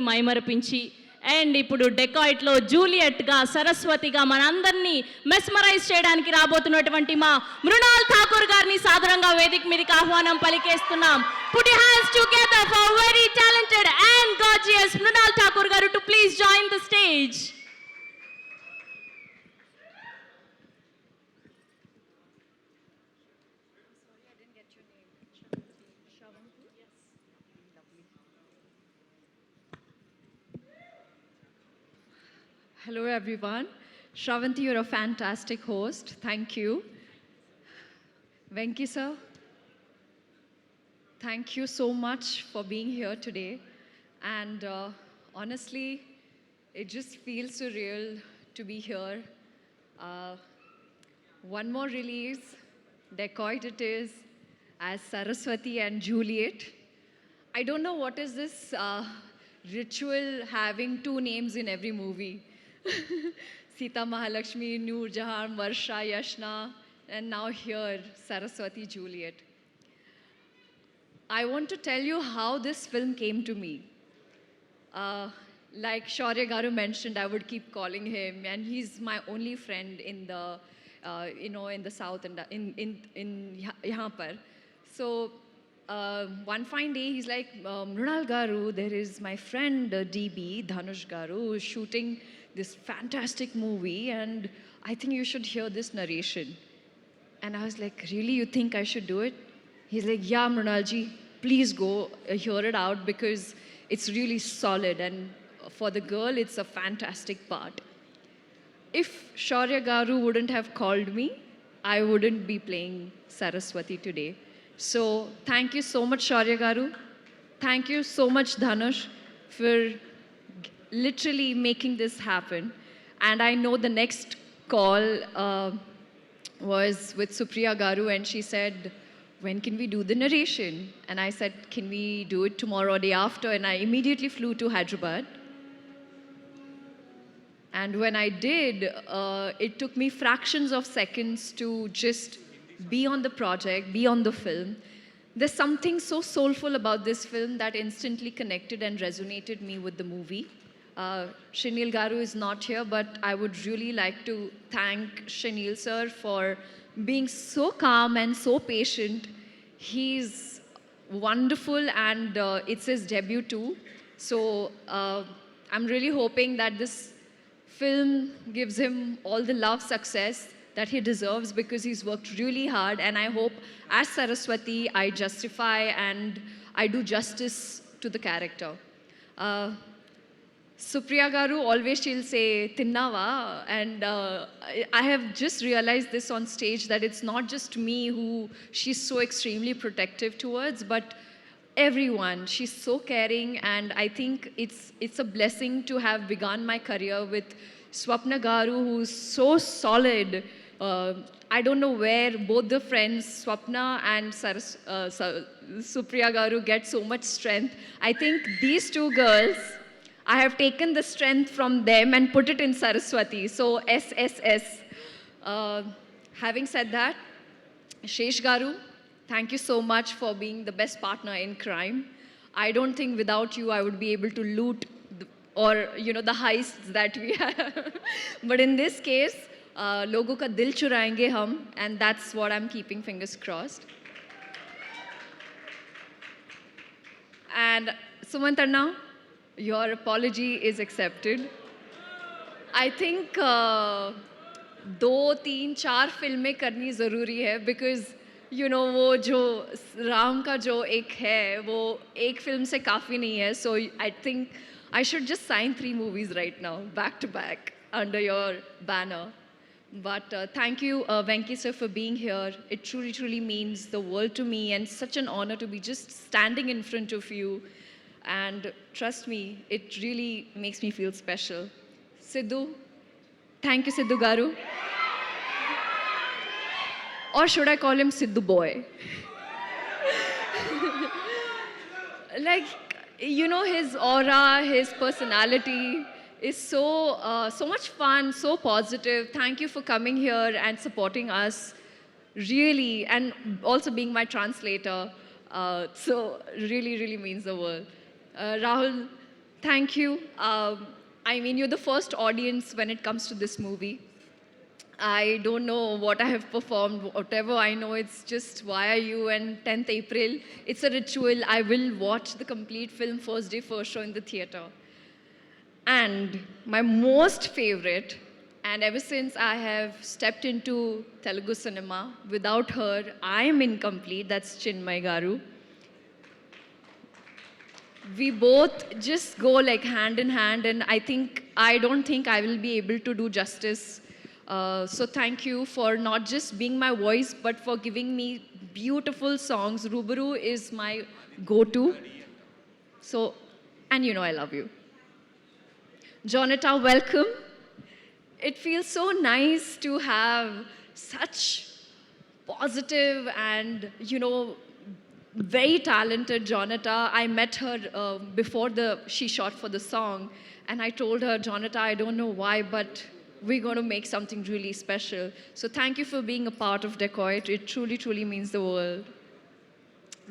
మైమరపించి and ఇప్పుడు డెకాయిట్లో జూలియట్గా సరస్వతిగా మనందరినీ mesmerise చేయడానికి రాబోతున్నటువంటి మా మృణాల్ ఠాకూర్ గారిని సాదరంగా వేదిక మీదకి ఆహ్వానం పలికేస్తున్నాం. Put your hands together for very talented and gorgeous Mrunal Thakur garu to please join the stage. Hello everyone. Shravanti, you're a fantastic host. Thank you. Venki sir, thank you so much for being here today. And honestly, it just feels surreal to be here. Uh, One more release, Dacoit it is, as Saraswati and Juliet. I don't know what is this ritual having two names in every movie. Sita Mahalakshmi, Noor Jahan, Varsha, Yashna, and now here, Saraswati, Juliet. I want to tell you how this film came to me. Like Shaurya Garu mentioned, I would keep calling him, and he's my only friend in the, in the south and in yahan par. So one fine day, he's like, Mrunal Garu, there is my friend DB Dhanush Garu who's shooting this fantastic movie, and I think you should hear this narration. And I was like, really, you think I should do it? He's like, yeah, Mrunalji, please go hear it out because it's really solid, and for the girl, it's a fantastic part. If Shaurya Garu wouldn't have called me, I wouldn't be playing Saraswati today. So thank you so much, Shaurya Garu. Thank you so much, Dhanush, for literally making this happen. And I know the next call was with Supriya Garu, and she said, when can we do the narration? And I said, can we do it tomorrow or day after? And I immediately flew to Hyderabad. And when I did, it took me fractions of seconds to just be on the project, be on the film. There's something so soulful about this film that instantly connected and resonated me with the movie. Shinil Garu is not here, but I would really like to thank Shinil sir for being so calm and so patient. He's wonderful, and it's his debut too. So I'm really hoping that this film gives him all the love, success that he deserves because he's worked really hard. And I hope as Saraswati, I justify and I do justice to the character. Supriya Garu, always she'll say, Tinnava. And I have just realized this on stage that it's not just me who she's so extremely protective towards, but everyone. She's so caring, and I think it's a blessing to have begun my career with Swapna Garu, who's so solid. I don't know where both the friends, Swapna and Supriya Garu, get so much strength. I think these two girls, I have taken the strength from them and put it in Saraswati. So SSS. Having said that, Shesh Garu, thank you so much for being the best partner in crime. I don't think without you I would be able to loot the heists that we have. But in this case, logo ka dil churayenge hum, and that's what I'm keeping fingers crossed. And Sumantarna, your apology is accepted. I think 2-3-4 फिल्में करनी ज़रूरी है because वो जो राम का जो एक है वो एक फिल्म से काफ़ी नहीं है. So I think I should just sign 3 movies right now, back to back, under your banner. But thank you, Venki sir, for being here. It truly, truly means the world to me, and such an honor to be just standing in front of you. And trust me, it really makes me feel special. Sidhu, thank you, Sidhu Garu. Or should I call him Sidhu Boy? Like, his aura, his personality is so much fun, so positive. Thank you for coming here and supporting us, really, and also being my translator. So really, really means the world. Rahul, Thank you. I mean, you're the first audience when it comes to this movie. I don't know what I have performed. Whatever I know, it's just Why Are You and 10th April. It's a ritual. I will watch the complete film first day, first show in the theater. And my most favorite, and ever since I have stepped into Telugu cinema, without her, I am incomplete. That's Chinmay Garu. We both just go like hand in hand, and I don't think I will be able to do justice. So thank you for not just being my voice, but for giving me beautiful songs. Rubaru is my go-to. So, and you know I love you. Jonata, welcome. It feels so nice to have such positive and, very talented Jonata. I met her before she shot for the song, and I told her, Jonata, I don't know why, but we're going to make something really special. So thank you for being a part of Dacoit. It truly, truly means the world.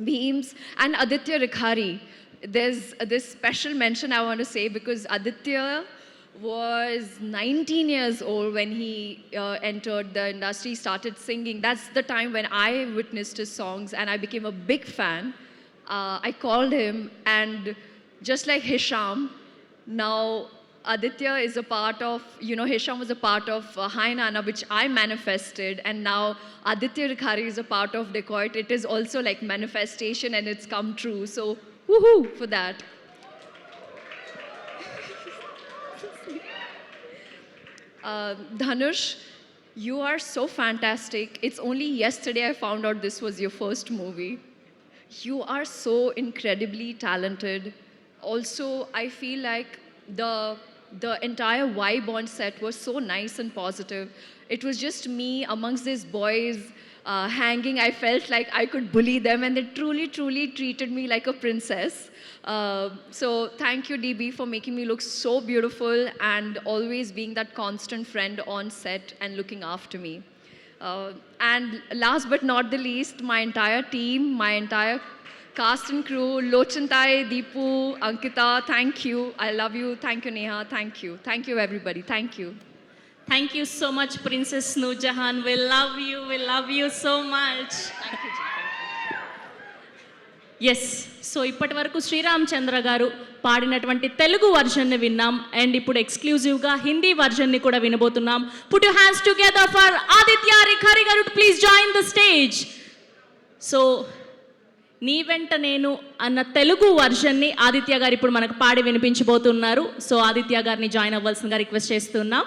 Beams and Aditya Rikhari. There's this special mention I want to say because Aditya was 19 years old when he entered the industry, started singing. That's the time when I witnessed his songs and I became a big fan. I called him, and just like Hisham, now Aditya is a part of, Hisham was a part of Hai Nana, which I manifested, and now Aditya Rikhari is a part of Dacoit. It is also like manifestation and it's come true. So, woohoo for that. Dhanush, you are so fantastic. It's only yesterday I found out this was your first movie. You are so incredibly talented. Also, I feel like the entire vibe on set was so nice and positive. It was just me amongst these boys hanging. I felt like I could bully them, and they truly, truly treated me like a princess. So thank you, DB, for making me look so beautiful and always being that constant friend on set and looking after me. And last but not the least, my entire team, my entire cast and crew, Lochantai, Deepu, Ankita, thank you. I love you. Thank you, Neha. Thank you. Thank you, everybody. Thank you. Thank you so much, Princess Noorjahan. We love you. We love you so much. Thank you, Ji. Yes so ఇప్పటి వరకు శ్రీరామ్ చంద్ర గారు పాడినటువంటి తెలుగు వర్షన్ని విన్నాం, and ఇప్పుడు ఎక్స్క్లూజివ్గా హిందీ వర్షన్ని కూడా వినబోతున్నాం. Put your hands together for Aditya Rikhari గారు, please join the stage. So నీ వెంట నేను అన్న తెలుగు వర్షన్ని ఆదిత్య గారు ఇప్పుడు మనకు పాడి వినిపించబోతున్నారు. సో ఆదిత్య గారిని జాయిన్ అవ్వాల్సిందిగా రిక్వెస్ట్ చేస్తున్నాం.